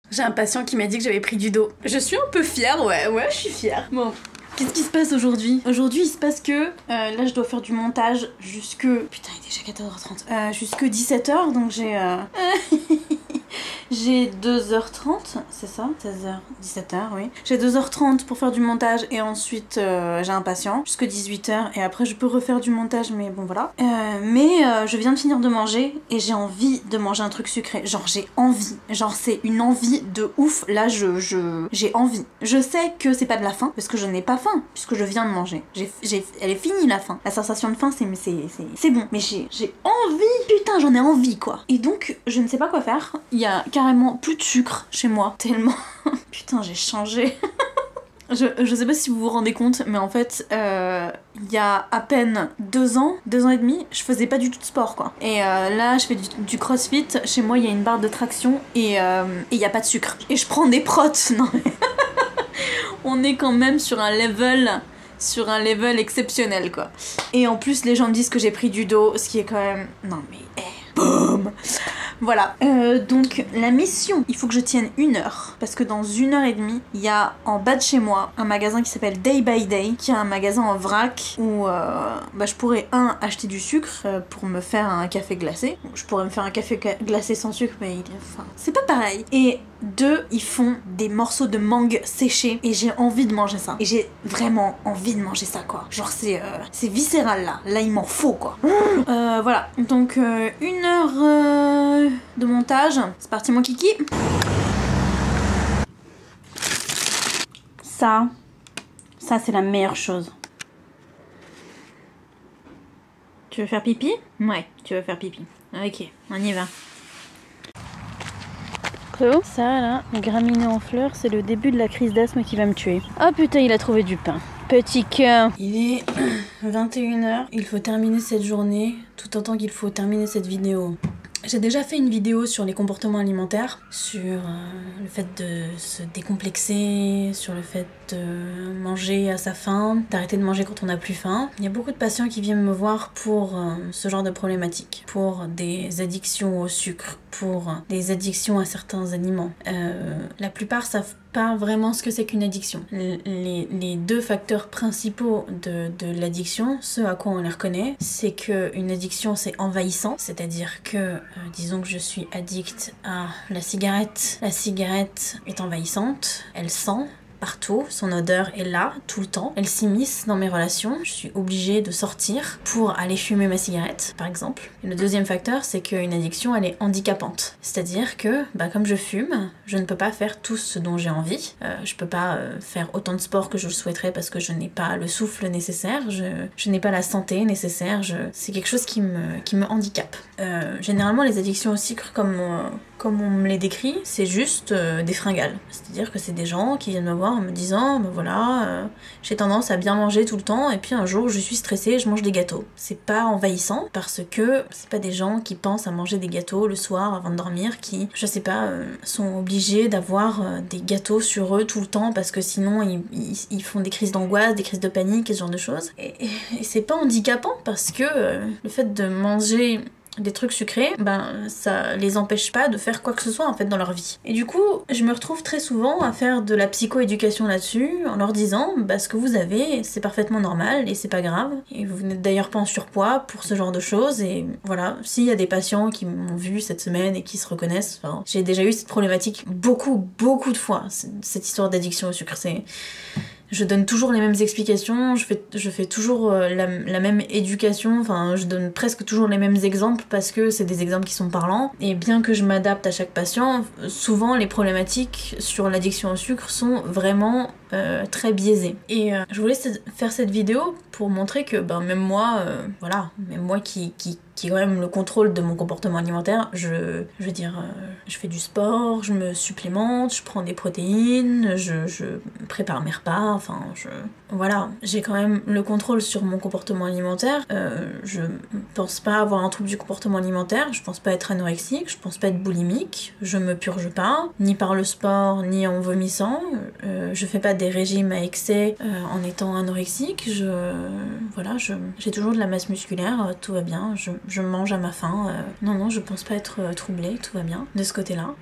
J'ai un patient qui m'a dit que j'avais pris du dos. Je suis un peu fière, ouais, je suis fière. Bon. Qu'est-ce qui se passe aujourd'hui? Aujourd'hui, il se passe que là, je dois faire du montage jusque... Putain, il est déjà 14h30. Jusque 17h, donc j'ai... J'ai 2h30, c'est ça? 16h, 17h, oui. J'ai 2h30 pour faire du montage et ensuite j'ai un patient jusque 18h et après je peux refaire du montage, mais bon voilà. Je viens de finir de manger et j'ai envie de manger un truc sucré. Genre j'ai envie, genre c'est une envie de ouf. Là j'ai envie. Je sais que c'est pas de la faim parce que je n'ai pas faim puisque je viens de manger. Elle est finie la faim. La sensation de faim c'est bon, mais j'ai envie. Putain, j'en ai envie quoi. Et donc je ne sais pas quoi faire. Il y a carrément plus de sucre chez moi, tellement... Putain, j'ai changé. Je sais pas si vous vous rendez compte, mais en fait, il y a à peine 2 ans et demi, je faisais pas du tout de sport, quoi. Et là, je fais du crossfit, chez moi, il y a une barre de traction, et il y a pas de sucre. Et je prends des protes, non mais... On est quand même sur un level exceptionnel, quoi. Et en plus, les gens me disent que j'ai pris du dos, ce qui est quand même... Non mais... Boum. Voilà, donc la mission, il faut que je tienne 1 heure, parce que dans 1h30, il y a en bas de chez moi un magasin qui s'appelle Day by Day, qui est un magasin en vrac où je pourrais acheter du sucre pour me faire un café glacé. Je pourrais me faire un café glacé sans sucre, mais c'est pas pareil. Et 2, ils font des morceaux de mangue séchés et j'ai envie de manger ça. Et j'ai vraiment envie de manger ça, quoi. Genre c'est viscéral là. Là il m'en faut, quoi. Voilà, donc 1 heure de montage. C'est parti mon kiki. Ça c'est la meilleure chose. Tu veux faire pipi? Ouais, tu veux faire pipi. Ok, on y va. Ça là, graminé en fleurs, c'est le début de la crise d'asthme qui va me tuer. Oh putain, il a trouvé du pain. Petit cœur. Il est 21h, il faut terminer cette journée, tout autant qu'il faut terminer cette vidéo. J'ai déjà fait une vidéo sur les comportements alimentaires, sur le fait de se décomplexer, sur le fait de manger à sa faim, d'arrêter de manger quand on n'a plus faim. Il y a beaucoup de patients qui viennent me voir pour ce genre de problématiques, pour des addictions au sucre, pour des addictions à certains aliments. La plupart savent pas vraiment ce que c'est qu'une addiction. Les 2 facteurs principaux de l'addiction, ceux à quoi on les reconnaît, c'est qu'une addiction c'est envahissant, c'est-à-dire que disons que je suis addict à la cigarette est envahissante, elle sent partout, son odeur est là, tout le temps. Elle s'immisce dans mes relations, je suis obligée de sortir pour aller fumer ma cigarette, par exemple. Et le 2e facteur, c'est qu'une addiction, elle est handicapante. C'est-à-dire que, comme je fume, je ne peux pas faire tout ce dont j'ai envie. Je peux pas faire autant de sport que je le souhaiterais parce que je n'ai pas le souffle nécessaire, je n'ai pas la santé nécessaire, c'est quelque chose qui me handicape. Généralement, les addictions au sucre, comme on me les décrit, c'est juste des fringales. C'est-à-dire que c'est des gens qui viennent me voir en me disant j'ai tendance à bien manger tout le temps et puis un jour je suis stressée et je mange des gâteaux. C'est pas envahissant parce que c'est pas des gens qui pensent à manger des gâteaux le soir avant de dormir, qui, je sais pas, sont obligés d'avoir des gâteaux sur eux tout le temps parce que sinon ils font des crises d'angoisse, des crises de panique et ce genre de choses. Et c'est pas handicapant parce que le fait de manger des trucs sucrés, ça les empêche pas de faire quoi que ce soit en fait dans leur vie. Et du coup, je me retrouve très souvent à faire de la psychoéducation là-dessus, en leur disant ce que vous avez, c'est parfaitement normal et c'est pas grave. Et vous n'êtes d'ailleurs pas en surpoids pour ce genre de choses. Et voilà, s'il y a des patients qui m'ont vu cette semaine et qui se reconnaissent, j'ai déjà eu cette problématique beaucoup de fois, cette histoire d'addiction au sucre. Je donne toujours les mêmes explications, je fais toujours la même éducation, je donne presque toujours les mêmes exemples parce que c'est des exemples qui sont parlants. Et bien que je m'adapte à chaque patient, souvent les problématiques sur l'addiction au sucre sont vraiment très biaisées. Et je voulais faire cette vidéo pour montrer que même moi, même moi qui ai quand même le contrôle de mon comportement alimentaire, je fais du sport, je me supplémente, je prends des protéines, je prépare mes repas, voilà, j'ai quand même le contrôle sur mon comportement alimentaire. Je pense pas avoir un trouble du comportement alimentaire, je pense pas être anorexique, je pense pas être boulimique, je me purge pas, ni par le sport, ni en vomissant, je fais pas des régimes à excès en étant anorexique. Voilà, j'ai toujours de la masse musculaire, tout va bien, je mange à ma faim. Non, je pense pas être troublée, tout va bien de ce côté-là.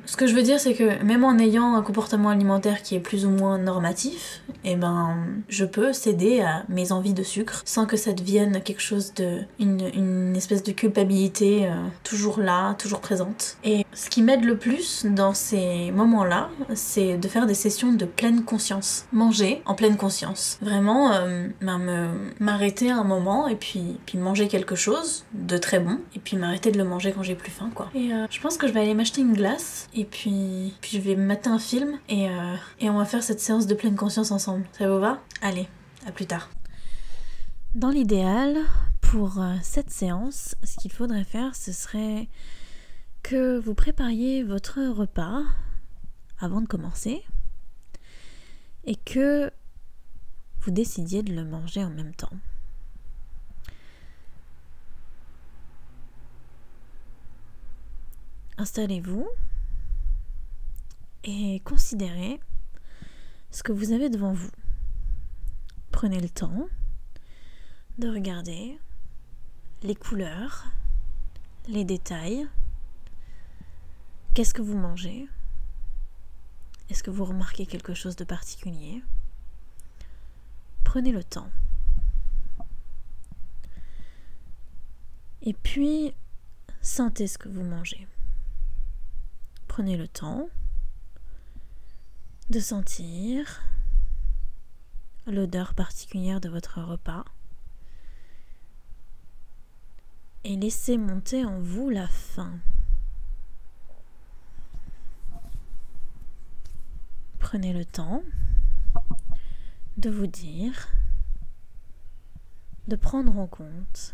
Ce que je veux dire, c'est que même en ayant un comportement alimentaire qui est plus ou moins normatif, je peux céder à mes envies de sucre sans que ça devienne quelque chose une espèce de culpabilité toujours là, toujours présente. Et ce qui m'aide le plus dans ces moments-là, c'est de faire des sessions de pleine conscience. Manger en pleine conscience. Vraiment, m'arrêter un moment et puis manger quelque chose de très bon et puis m'arrêter de le manger quand j'ai plus faim, quoi. Et je pense que je vais aller m'acheter une glace et puis je vais me mater un film et on va faire cette séance de pleine conscience ensemble. Ça vous va ? Allez, à plus tard. Dans l'idéal, pour cette séance, ce qu'il faudrait faire, ce serait que vous prépariez votre repas avant de commencer et que vous décidiez de le manger en même temps. Installez-vous et considérez ce que vous avez devant vous. Prenez le temps de regarder les couleurs, les détails. Qu'est-ce que vous mangez ? Est-ce que vous remarquez quelque chose de particulier ? Prenez le temps. Et puis, sentez ce que vous mangez. Prenez le temps de sentir l'odeur particulière de votre repas et laissez monter en vous la faim. Prenez le temps de vous dire, de prendre en compte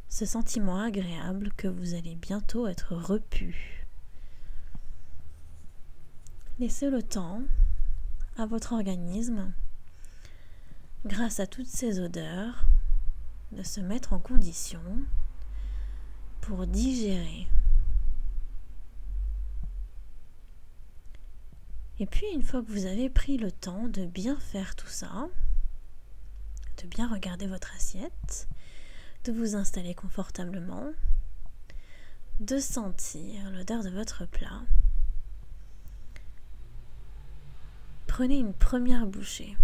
ce sentiment agréable que vous allez bientôt être repu. Laissez le temps à votre organisme, grâce à toutes ces odeurs, de se mettre en condition pour digérer. Et puis, une fois que vous avez pris le temps de bien faire tout ça, de bien regarder votre assiette, de vous installer confortablement, de sentir l'odeur de votre plat, prenez une première bouchée.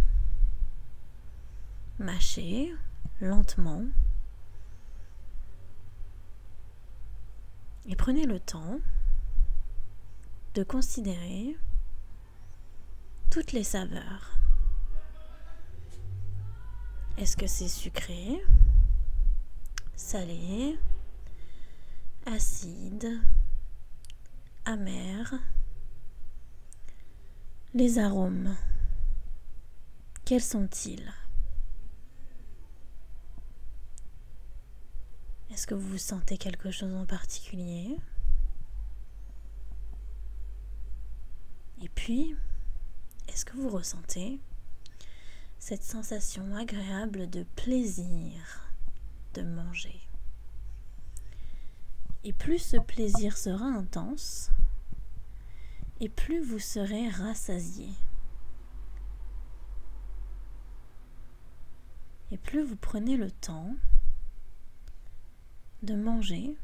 Mâchez lentement et prenez le temps de considérer toutes les saveurs. Est-ce que c'est sucré, salé, acide, amer? Les arômes, quels sont-ils? Est-ce que vous sentez quelque chose en particulier? Et puis, est-ce que vous ressentez cette sensation agréable de plaisir de manger? Et plus ce plaisir sera intense, et plus vous serez rassasié. Et plus vous prenez le temps de manger,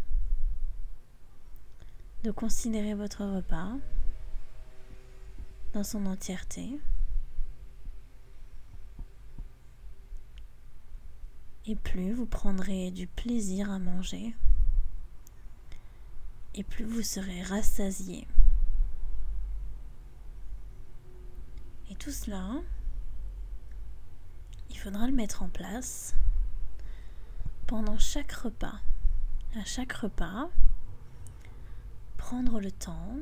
de considérer votre repas dans son entièreté, et plus vous prendrez du plaisir à manger, et plus vous serez rassasié. Et tout cela, il faudra le mettre en place pendant chaque repas. À chaque repas, prendre le temps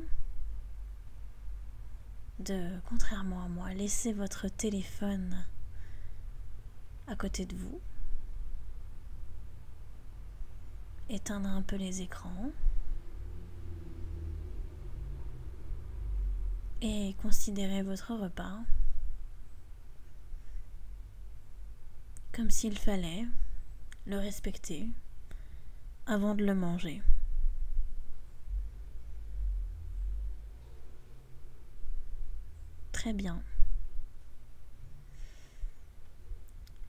de, contrairement à moi, laisser votre téléphone à côté de vous, éteindre un peu les écrans et considérer votre repas comme s'il fallait le respecter avant de le manger. Très bien.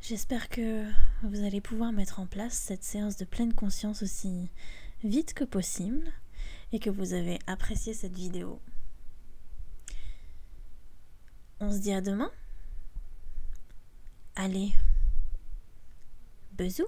J'espère que vous allez pouvoir mettre en place cette séance de pleine conscience aussi vite que possible et que vous avez apprécié cette vidéo. On se dit à demain. Allez, bisous.